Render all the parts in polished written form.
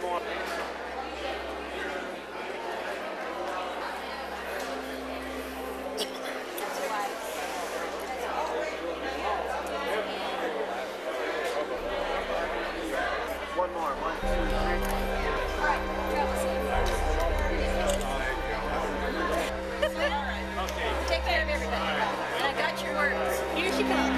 more. One more. 1, 2, 3. Take care of everybody. And I got your words. Here she comes.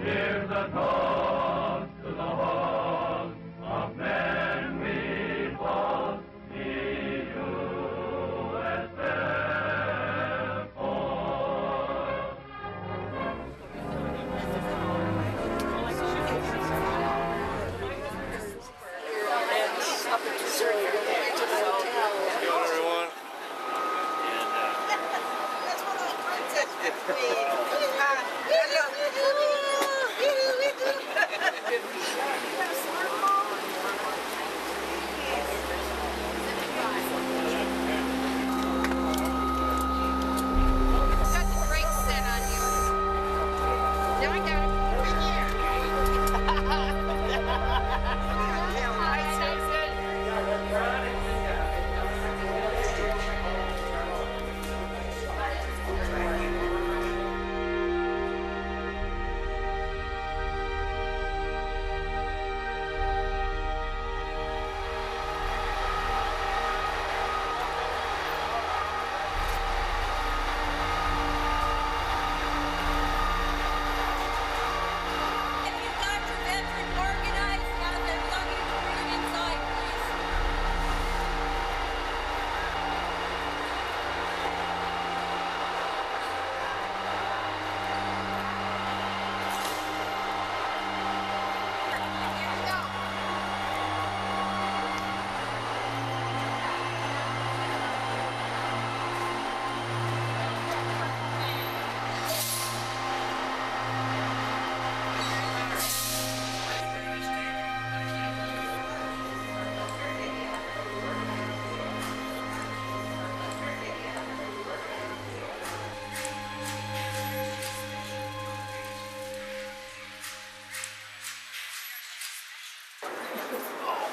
Hear the toast to the host of men we boast, the U.S.S. Got the brakes set on you. Now I got it. If you've got your veteran organized, have them luggage room inside, please. Here we go.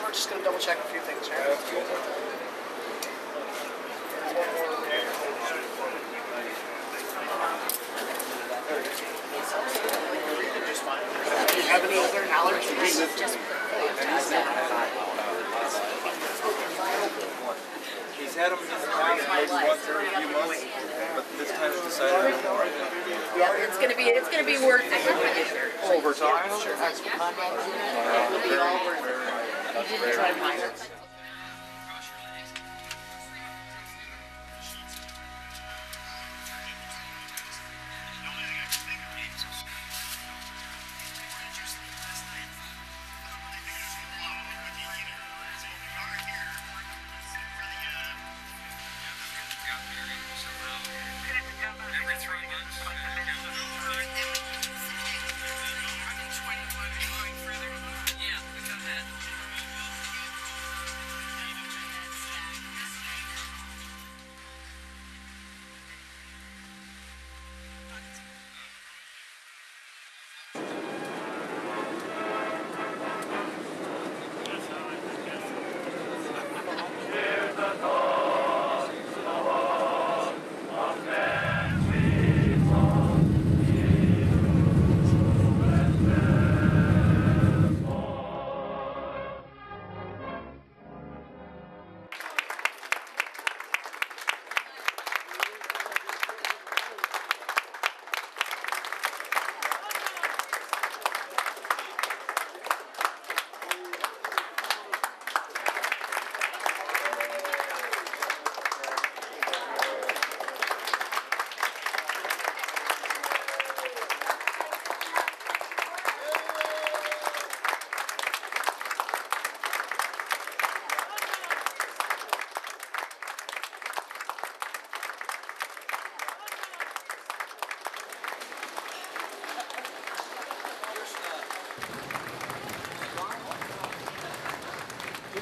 We're just going to double check a few things here. Just fine. Do you have any other allergies? He's had them in the past maybe once every few months, but this time he decided Yeah, it's gonna be worth it. Over time? Sure. It will be all worth it. You didn't try mine.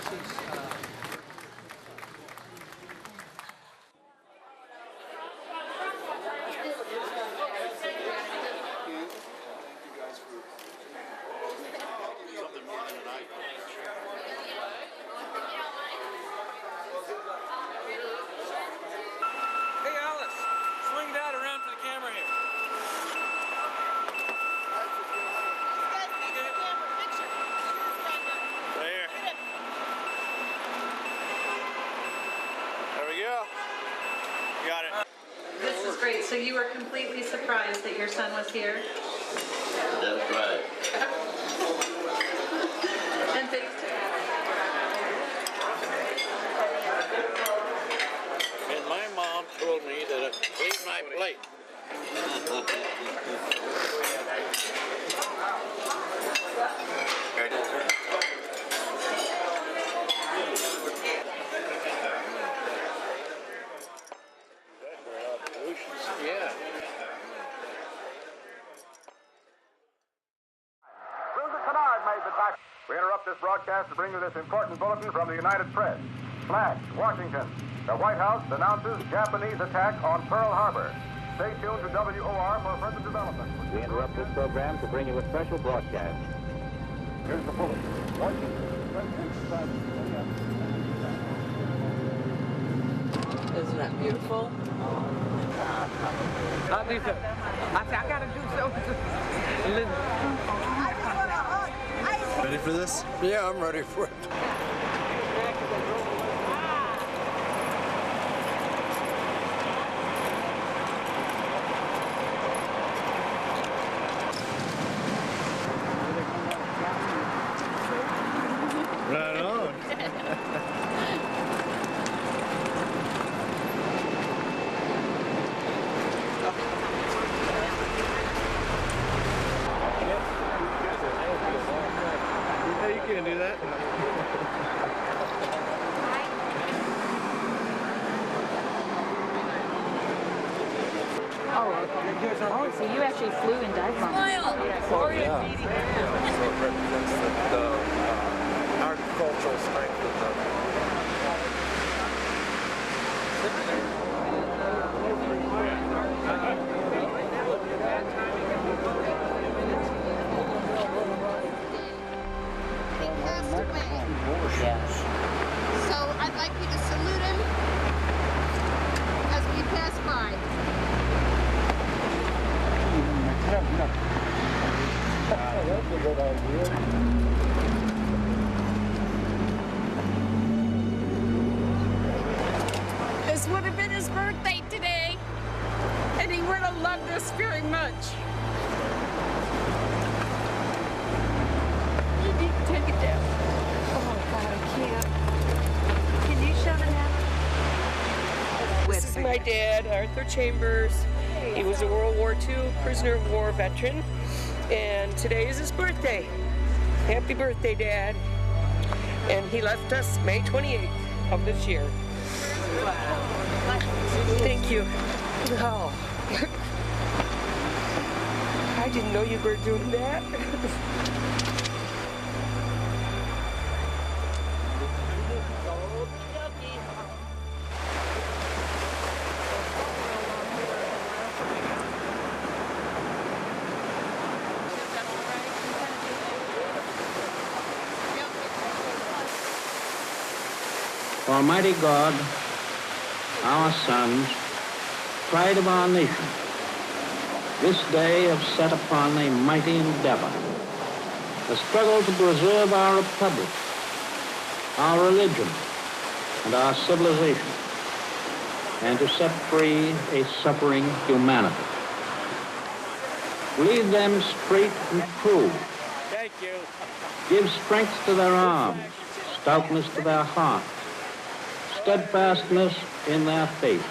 Hey, Alice, swing that around to the camera here. Right here. There we go. Got it. This is great. So you were completely surprised that your son was here? That's right. And thanks to And my mom told me that I clean my plate. Yeah. We interrupt this broadcast to bring you this important bulletin from the United Press. Flash, Washington. The White House announces Japanese attack on Pearl Harbor. Stay tuned to WOR for further development. We interrupt this program to bring you a special broadcast. Here's the bulletin. Washington. Isn't that beautiful? I gotta do something. Ready for this? Yeah, I'm ready for it. Right on. Yeah, you can't do that. Oh, so you actually flew in dive bombs. Oh, yeah. So it represents the agricultural strength of the... He passed away. So I'd like you to salute him as we pass by. That's a good idea. This would have been his birthday today, and he would have loved us very much. You need to take it down. Oh, God, I can't. Can you shove it down? This is my dad, Arthur Chambers. He was a World War II prisoner of war veteran, and today is his birthday. Happy birthday, Dad. And he left us May 28th of this year. Thank you. Oh. I didn't know you were doing that. Almighty God, our sons, pride of our nation, this day have set upon a mighty endeavor, a struggle to preserve our republic, our religion, and our civilization, and to set free a suffering humanity. Lead them straight and true. Thank you. Give strength to their arms, stoutness to their hearts, steadfastness in their faith.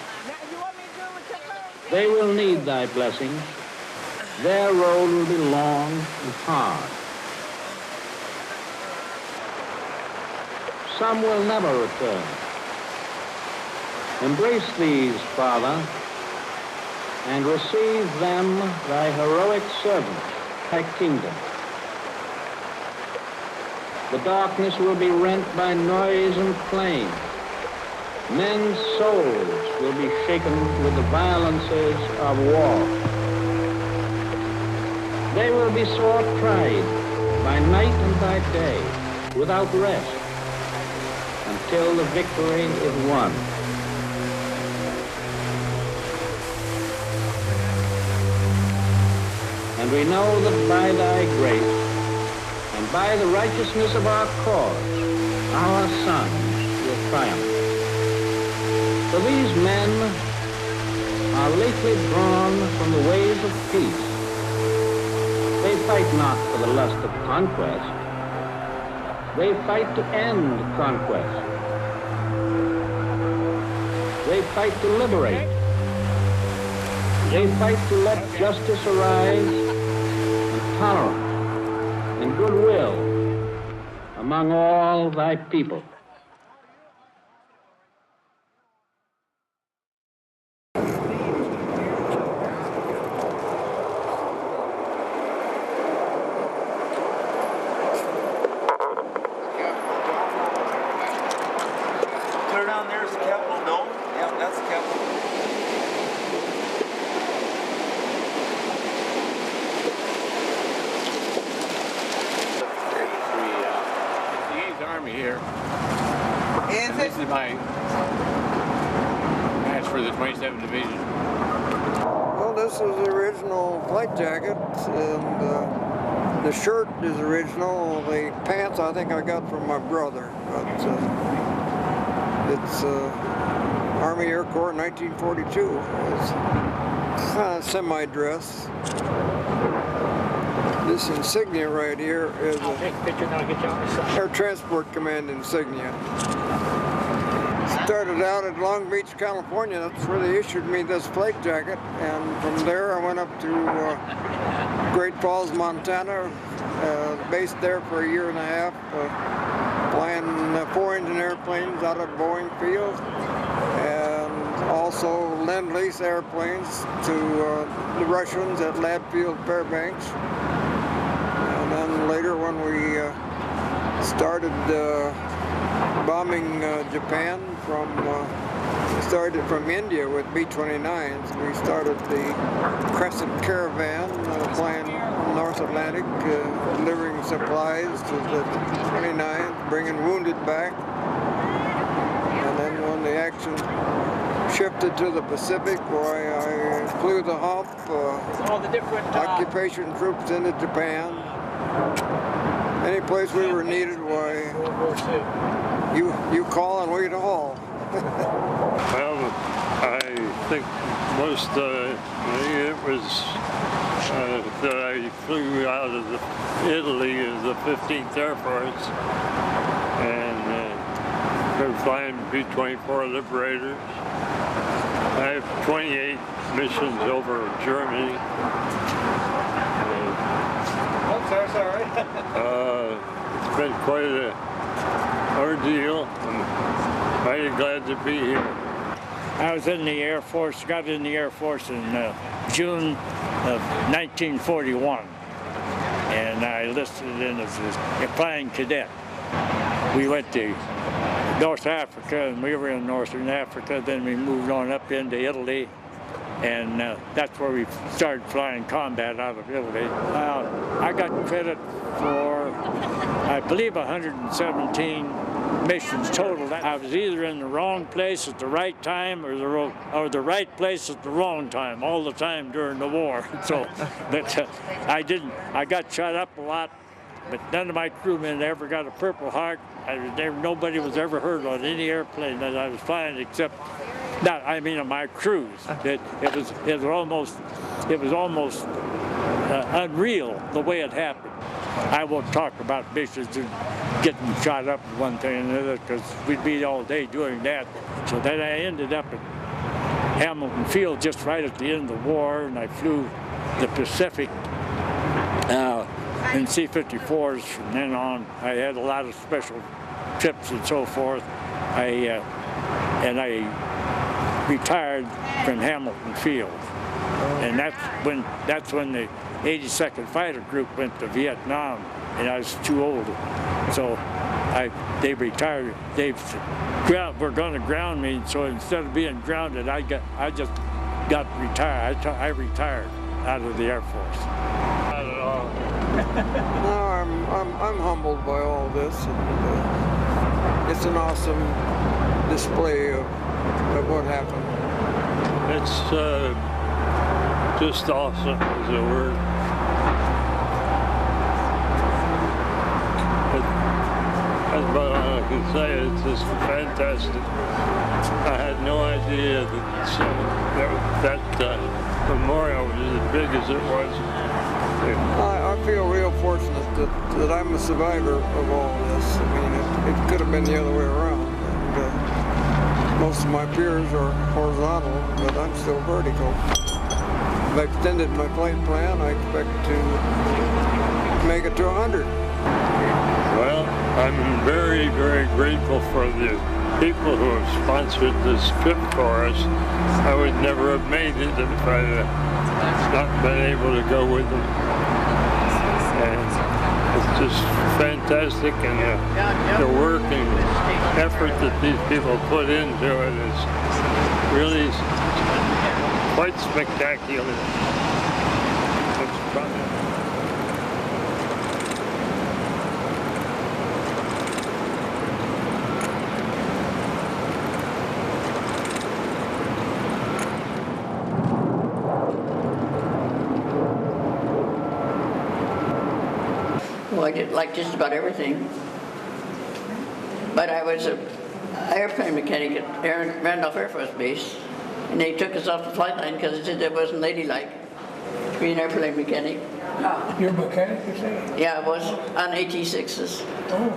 They will need thy blessings. Their road will be long and hard. Some will never return. Embrace these, Father, and receive them, thy heroic servants, thy kingdom. The darkness will be rent by noise and flame. Men's souls will be shaken with the violences of war. They will be sore tried by night and by day, without rest, until the victory is won. And we know that by thy grace and by the righteousness of our cause, our sons will triumph. For these men are lately drawn from the ways of peace. They fight not for the lust of conquest. They fight to end conquest. They fight to liberate. They fight to let justice arise and tolerance and goodwill among all thy people. Clear down there is the Capitol Dome. Yeah, that's the Capitol. The 8th Army here. And This is my match for the 27th Division. Well, this is the original flight jacket, and the shirt is original. The pants I think I got from my brother, but it's Army Air Corps 1942. It's kind of semi-dress. This insignia right here is Air Transport Command insignia. Started out at Long Beach, California. That's where they issued me this flight jacket, and from there I went up to Great Falls, Montana, based there for a year and a half, flying 4-engine airplanes out of Boeing Field, and also Lend-Lease airplanes to the Russians at Lab Field Fairbanks. And then later when we started bombing Japan started from India with B-29s. We started the Crescent Caravan flying North Atlantic, delivering supplies to the 29th, bringing wounded back. And then when the action shifted to the Pacific, why I flew the hump, all the different occupation troops into Japan. Any place we were needed, why you call and we to haul. Well, I think most it was that I flew out of Italy as the 15th Air Force, and been flying B-24 Liberators. I have 28 missions over Germany. Sorry. It's been quite an ordeal. I'm mighty glad to be here. I was in the Air Force, got in the Air Force in June of 1941, and I enlisted in as a flying cadet. We went to North Africa, and we were in Northern Africa. Then we moved on up into Italy, and that's where we started flying combat out of Italy. I got credit for, I believe, 117 missions total. I was either in the wrong place at the right time or the right place at the wrong time all the time during the war. So, but I got shot up a lot, but none of my crewmen ever got a Purple Heart. Nobody was ever hurt on any airplane that I was flying except, on my cruise. It was almost unreal the way it happened. I won't talk about missions and getting shot up with one thing and another because we'd be all day doing that. So then I ended up at Hamilton Field just right at the end of the war, and I flew the Pacific in C-54s from then on. I had a lot of special trips and so forth. I retired from Hamilton Field, and that's when the 82nd Fighter Group went to Vietnam and I was too old. So they retired. We're going to ground me, so instead of being grounded, I just got retired. I retired out of the Air Force. Not at all. No, I'm humbled by all this. And, it's an awesome display of what happened. It's just awesome is a word. That's about all I can say. It's just fantastic. I had no idea that memorial was as big as it was. I feel real fortunate that I'm a survivor of all this. I mean, it could have been the other way around. And, most of my peers are horizontal, but I'm still vertical. I've extended my flight plan. I expect to make it to 100. Well, I'm very, very grateful for the people who have sponsored this trip for us. I would never have made it if I had not been able to go with them. And it's just fantastic, and the work and effort that these people put into it is really quite spectacular. Well, I did like just about everything. But I was an airplane mechanic at Randolph Air Force Base, and they took us off the flight line because they said it wasn't ladylike to be an airplane mechanic. You're a mechanic, you say? Yeah, I was on AT-6s. Oh.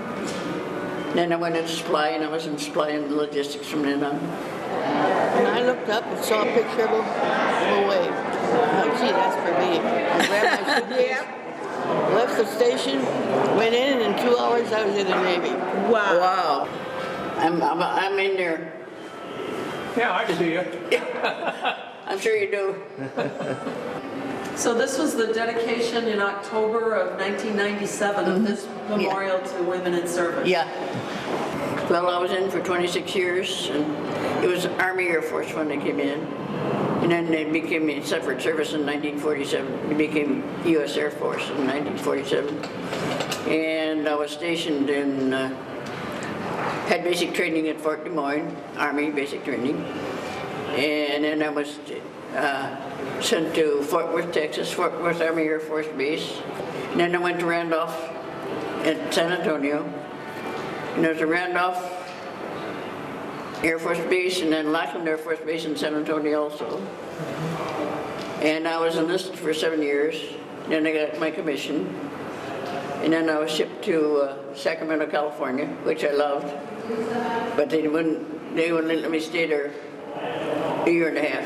Then I went into supply, and I was in supply and logistics from then on. And I looked up and saw a picture of a wave. Oh, gee, that's for me. I grabbed my suitcase, left the station, went in, and in 2 hours I was in the Navy. Wow. I'm in there. Yeah, I see you. I'm sure you do. So this was the dedication in October of 1997 of this memorial to women in service. Yeah. Well, I was in for 26 years, and it was Army Air Force when they came in. And then they became in separate service in 1947. They became U.S. Air Force in 1947. And I was stationed in, had basic training at Fort Des Moines, Army basic training. And then I was sent to Fort Worth, Texas, Fort Worth Army Air Force Base. And then I went to Randolph at San Antonio. And there was a Randolph Air Force Base, and then Alaskan Air Force Base in San Antonio also. And I was enlisted for 7 years. Then I got my commission. And then I was shipped to Sacramento, California, which I loved. But they wouldn't let me stay there a year and a half.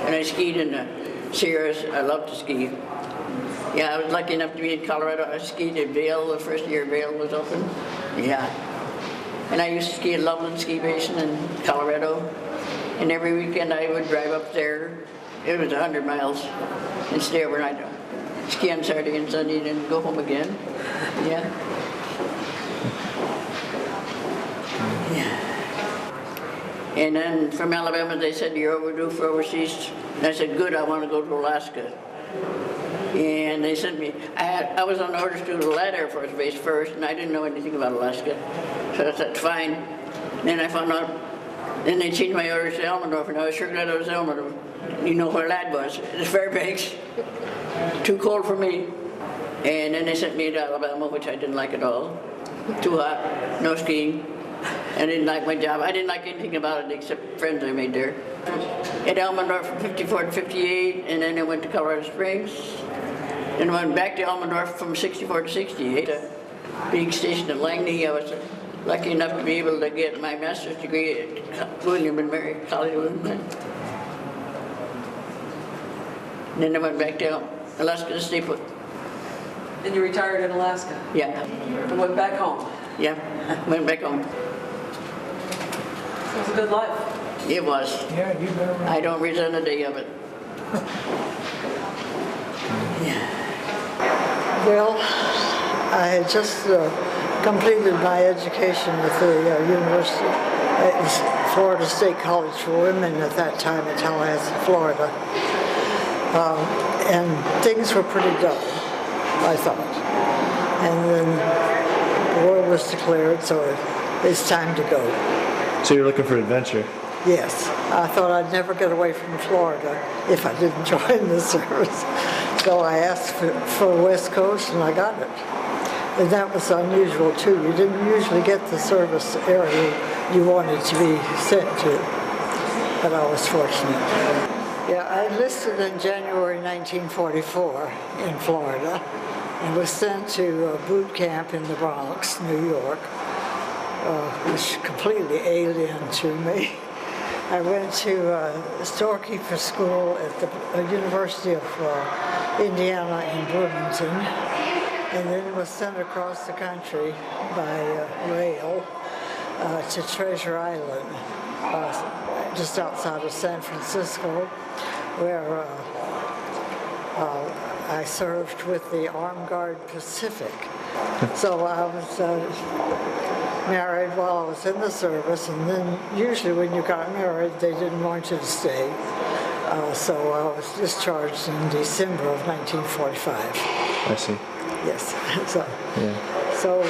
And I skied in the Sierras. I love to ski. Yeah, I was lucky enough to be in Colorado. I skied at Vail the first year Vail was open. Yeah. And I used to ski at Loveland Ski Basin in Colorado. And every weekend I would drive up there. It was 100 miles and stay overnight. Ski on Saturday and Sunday and then go home again. Yeah. Yeah. And then from Alabama they said, you're overdue for overseas. And I said, good, I want to go to Alaska. And they sent me, I was on orders to the Ladd Air Force Base first, and I didn't know anything about Alaska. So I said, fine. Then I found out, then they changed my orders to Elmendorf, and I was sure glad it was Elmendorf. You know where Ladd was. It's Fairbanks. Too cold for me. And then they sent me to Alabama, which I didn't like at all. Too hot, no skiing. I didn't like my job. I didn't like anything about it except friends I made there. At Elmendorf from 54 to 58, and then I went to Colorado Springs. Then I went back to Elmendorf from 64 to 68. Being stationed at Langley, I was lucky enough to be able to get my master's degree at William and Mary College. Then I went back to Alaska to stay put. And you retired in Alaska? Yeah. And went back home? Yeah, went back home. It was a good life. It was. Yeah, you better. I don't resent a day of it. Yeah. Well, I had just completed my education at the university, Florida State College for Women at that time in Tallahassee, Florida. And things were pretty dull, I thought. And then the war was declared, so it's time to go. So you're looking for adventure? Yes. I thought I'd never get away from Florida if I didn't join the service. So I asked for West Coast, and I got it. And that was unusual, too. You didn't usually get the service area you wanted to be sent to, but I was fortunate. Yeah, I enlisted in January 1944 in Florida and was sent to a boot camp in the Bronx, New York, which was completely alien to me. I went to storekeeper school at the University of Indiana in Bloomington, and then was sent across the country by rail to Treasure Island, just outside of San Francisco, where I served with the Armed Guard Pacific. So I was married while I was in the service, and then usually when you got married, they didn't want you to stay. So I was discharged in December of 1945. I see. Yes. So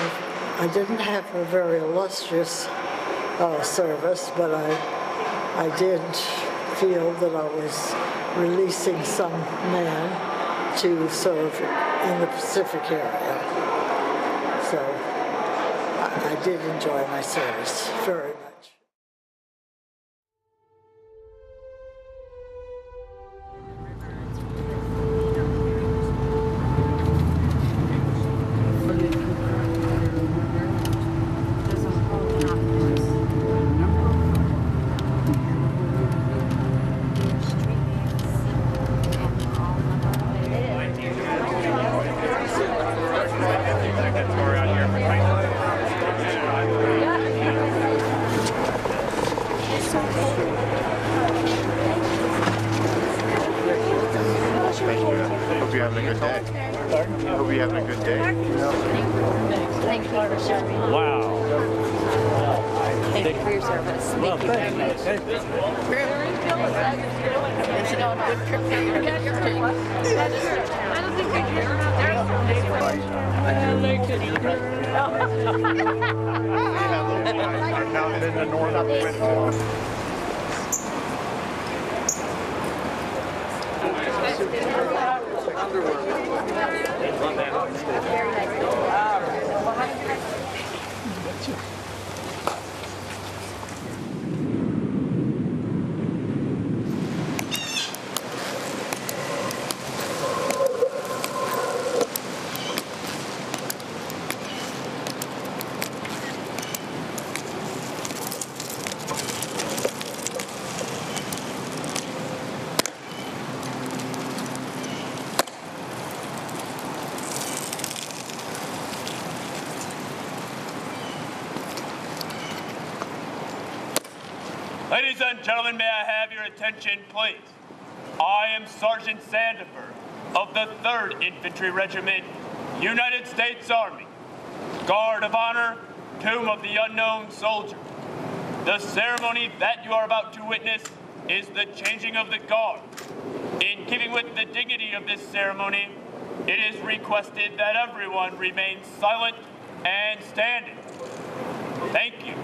I didn't have a very illustrious service, but I did feel that I was releasing some men to serve in the Pacific area. So I did enjoy my service very much. Hope you're having a good day. Hope you're having a good day. Thank you for serving. Wow. Thank you for your service. Thank you very much. It's a good trip for you to get your thing. I don't think we can. Down in the north upwind. Ladies and gentlemen, may I have your attention, please? I am Sergeant Sandifer of the 3rd Infantry Regiment, United States Army, Guard of Honor, Tomb of the Unknown Soldier. The ceremony that you are about to witness is the changing of the guard. In keeping with the dignity of this ceremony, it is requested that everyone remain silent and standing. Thank you.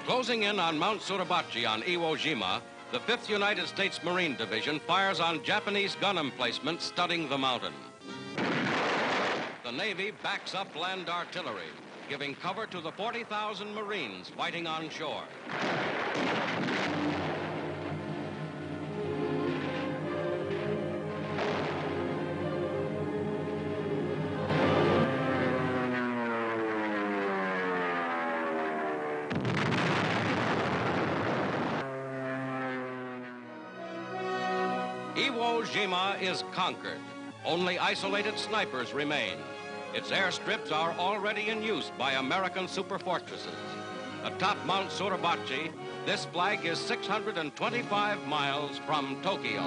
Closing in on Mount Suribachi on Iwo Jima, the 5th United States Marine Division fires on Japanese gun emplacements studding the mountain. The Navy backs up land artillery, giving cover to the 40,000 Marines fighting on shore. Iwo Jima is conquered. Only isolated snipers remain. Its airstrips are already in use by American superfortresses. Atop Mount Suribachi, this flag is 625 miles from Tokyo.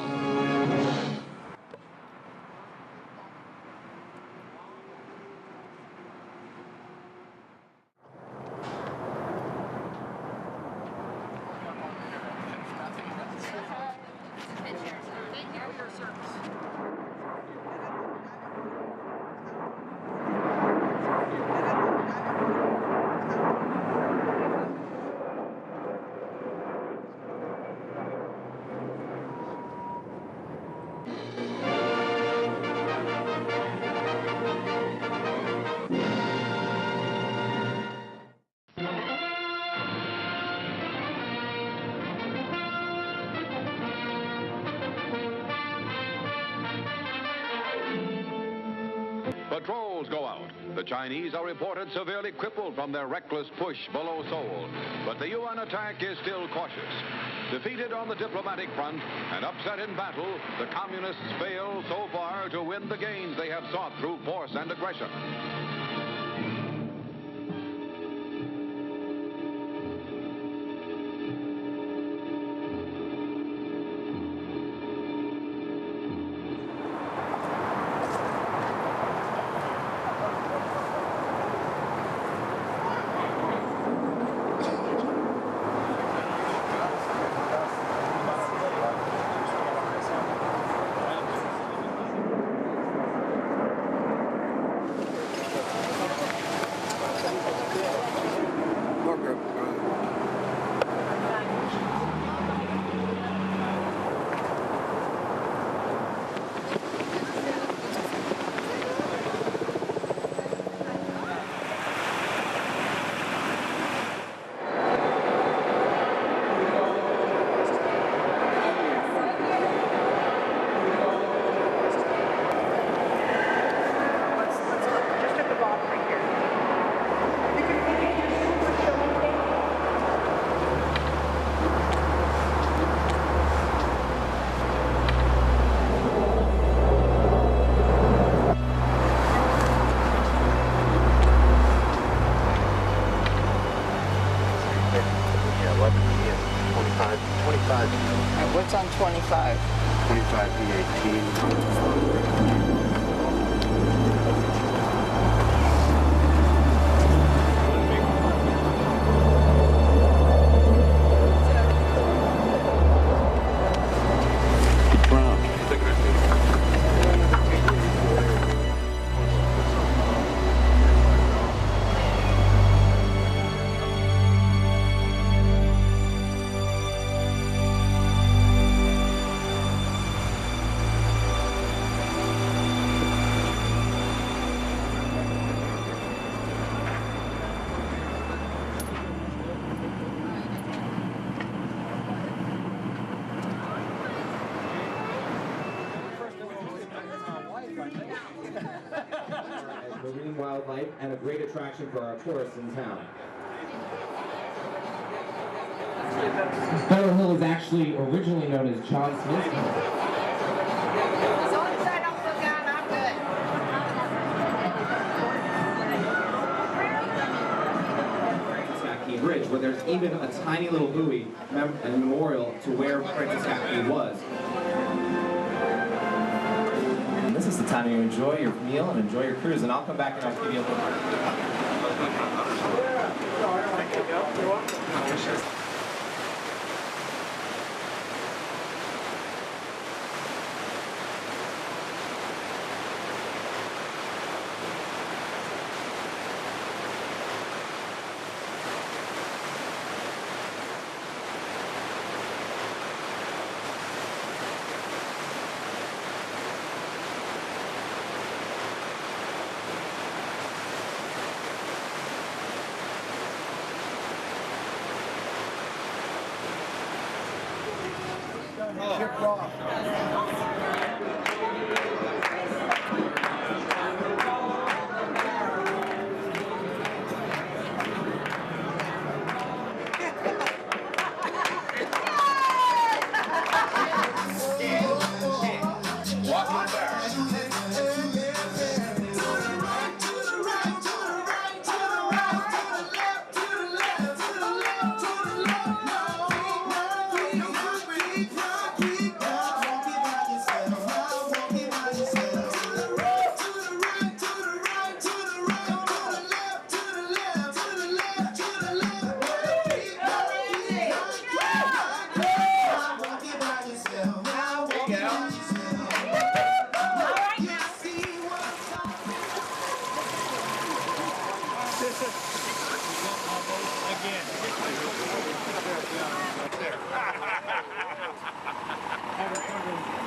Patrols go out. The Chinese are reported severely crippled from their reckless push below Seoul. But the UN attack is still cautious. Defeated on the diplomatic front and upset in battle, the communists fail so far to win the gains they have sought through force and aggression. What's on 25? 25 B18. Marine wildlife and a great attraction for our tourists in town. Federal Hill is actually originally known as John Smith's Hill. As long as I don't look out, I'm good. Captain Bridge, where there's even a tiny little buoy and memorial to where Princess Captain was. This is the time you enjoy your meal and enjoy your cruise, and I'll come back and I'll give you a little more.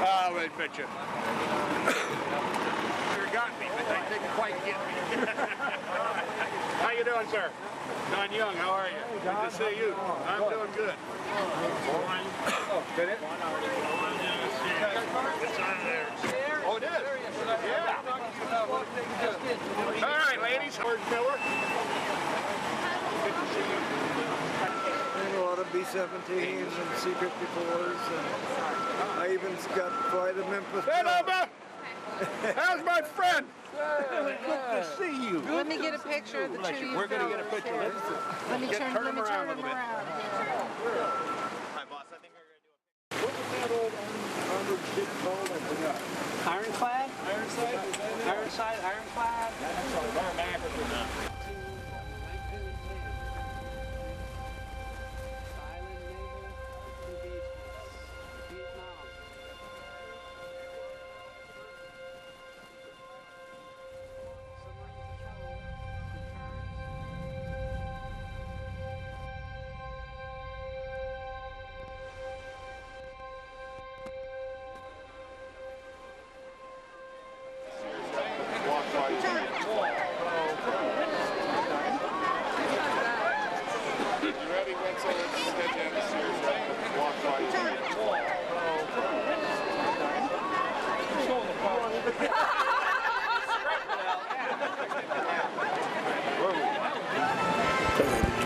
Oh, I bet you. You got me, but I didn't quite get me. How you doing, sir? Don Young, how are you? Good to see you. I'm doing good. Did it? It's on there. Oh, it is? Yeah. All right, ladies. George Miller. A lot of B-17s and C-54s, and I even got flight of Memphis. Hey, Nova! How's my friend? Good to see you. Let me get a picture of the two of you. We're going to get a picture. Let me turn him around a little bit. Hi, boss. I think we're going to do What was that old armored ship called? I forgot. Ironclad? Ironside? Ironclad? That's all far back as we're done.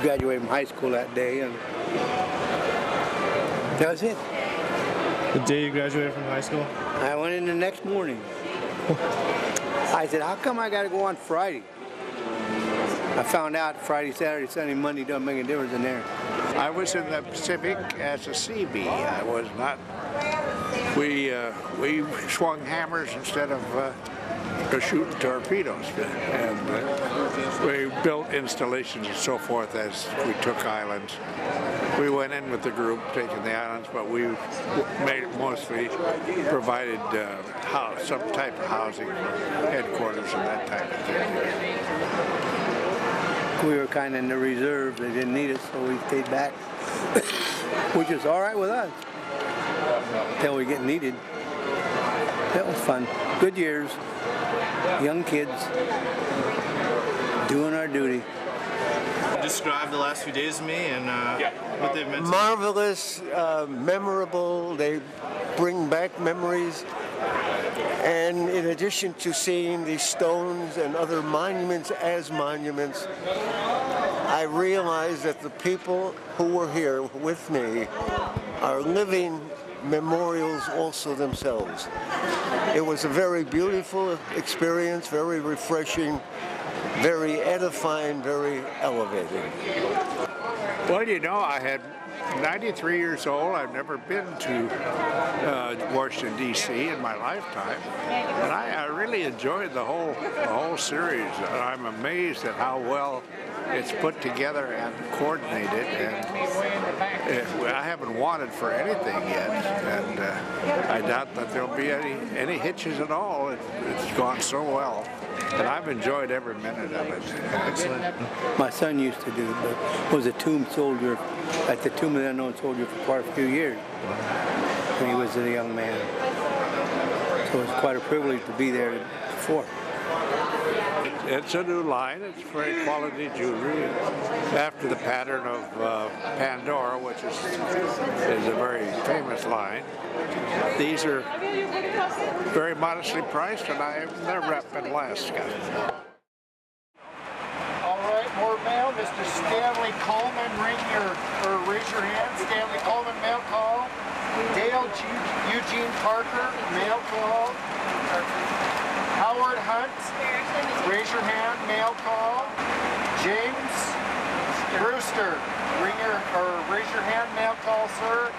Graduated from high school that day, and that was it. The day you graduated from high school? I went in the next morning. I said, how come I got to go on Friday? I found out Friday, Saturday, Sunday, Monday doesn't make a difference in there. I was in the Pacific as a Seabee. I was not. We swung hammers instead of shooting torpedoes, and we built installations and so forth as we took islands. We went in with the group taking the islands, but we made it mostly provided some type of housing for headquarters and that type of thing. We were kind of in the reserve. They didn't need us, so we stayed back, which is all right with us until we get needed. That was fun. Good years. Young kids doing our duty. Describe the last few days to me and what they've meant to me. Marvelous, memorable. They bring back memories. And in addition to seeing these stones and other monuments as monuments, I realized that the people who were here with me are living memorials also themselves. It was a very beautiful experience, very refreshing, very edifying, very elevating. Well, you know, I had 93 years old. I've never been to Washington D.C. in my lifetime, and I really enjoyed the whole series. I'm amazed at how well it's put together and coordinated, and I haven't wanted for anything yet, and I doubt that there'll be any hitches at all. It's gone so well, and I've enjoyed every minute of it. Excellent. My son used to do, but was a tomb soldier at the Tomb of the Unknown Soldier for quite a few years when he was a young man. So it was quite a privilege to be there before. It's a new line. It's very quality jewelry. After the pattern of Pandora, which is a very famous line. These are very modestly priced, and they're wrapped in Alaska. All right, more mail. Mr. Stanley Coleman, raise your hand. Stanley Coleman, mail call. Dale Eugene Parker, mail call. Howard Hunt, raise your hand, mail call. James Brewster, raise your hand, mail call, sir.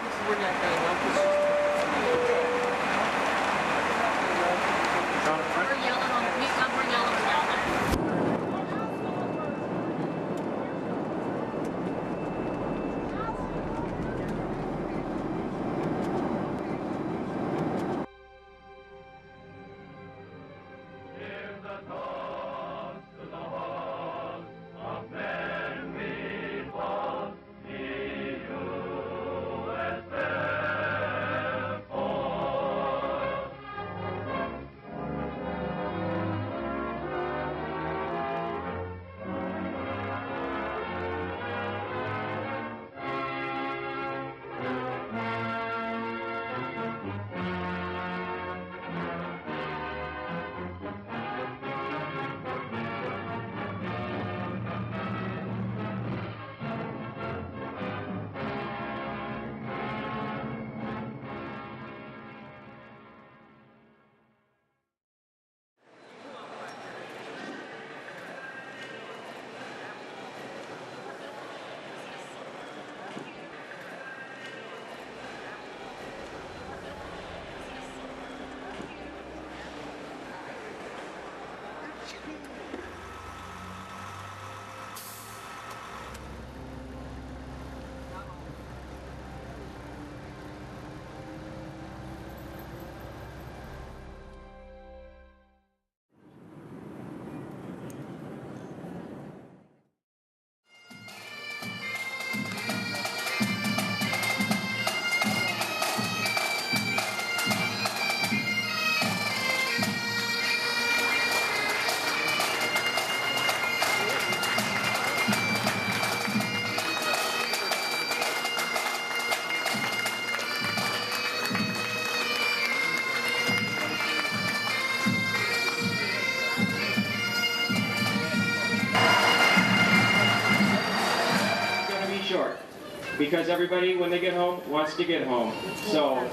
Because everybody, when they get home, wants to get home. So,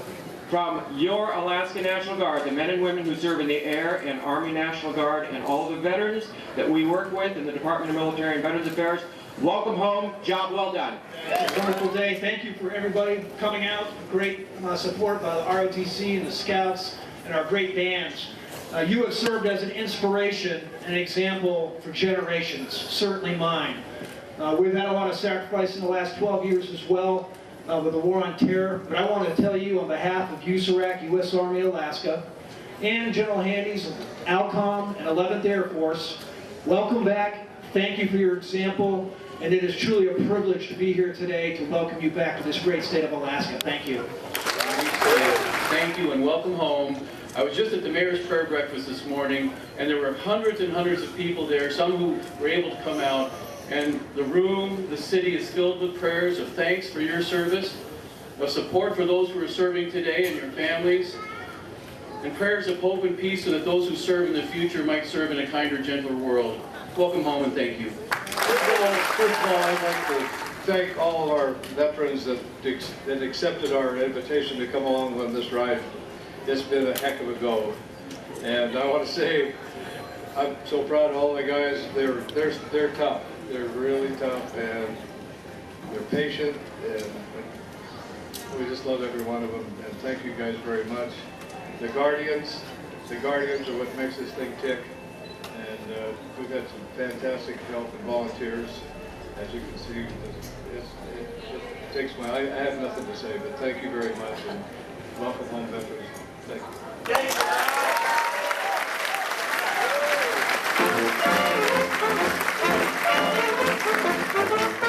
from your Alaska National Guard, the men and women who serve in the Air and Army National Guard, and all the veterans that we work with in the Department of Military and Veterans Affairs, welcome home. Job well done. It's a wonderful day. Thank you for everybody coming out. Great support by the ROTC and the Scouts and our great bands. You have served as an inspiration and an example for generations, certainly mine. We've had a lot of sacrifice in the last 12 years as well with the war on terror, but I want to tell you on behalf of USARAC, U.S. Army Alaska, and General Handy's ALCOM and 11th Air Force, welcome back. Thank you for your example, and it is truly a privilege to be here today to welcome you back to this great state of Alaska. Thank you. Thank you and welcome home. I was just at the Mayor's Prayer Breakfast this morning, and there were hundreds and hundreds of people there, some who were able to come out. And the room, the city is filled with prayers of thanks for your service, of support for those who are serving today and your families, and prayers of hope and peace so that those who serve in the future might serve in a kinder, gentler world. Welcome home and thank you. First of all, I'd like to thank all of our veterans that accepted our invitation to come along on this ride. It's been a heck of a go. And I want to say, I'm so proud of all the guys. They're tough. They're really tough, and they're patient, and we just love every one of them. And thank you guys very much. The Guardians are what makes this thing tick. And we've had some fantastic help and volunteers. As you can see, it takes my, I have nothing to say, but thank you very much, and welcome home, veterans. Thank you.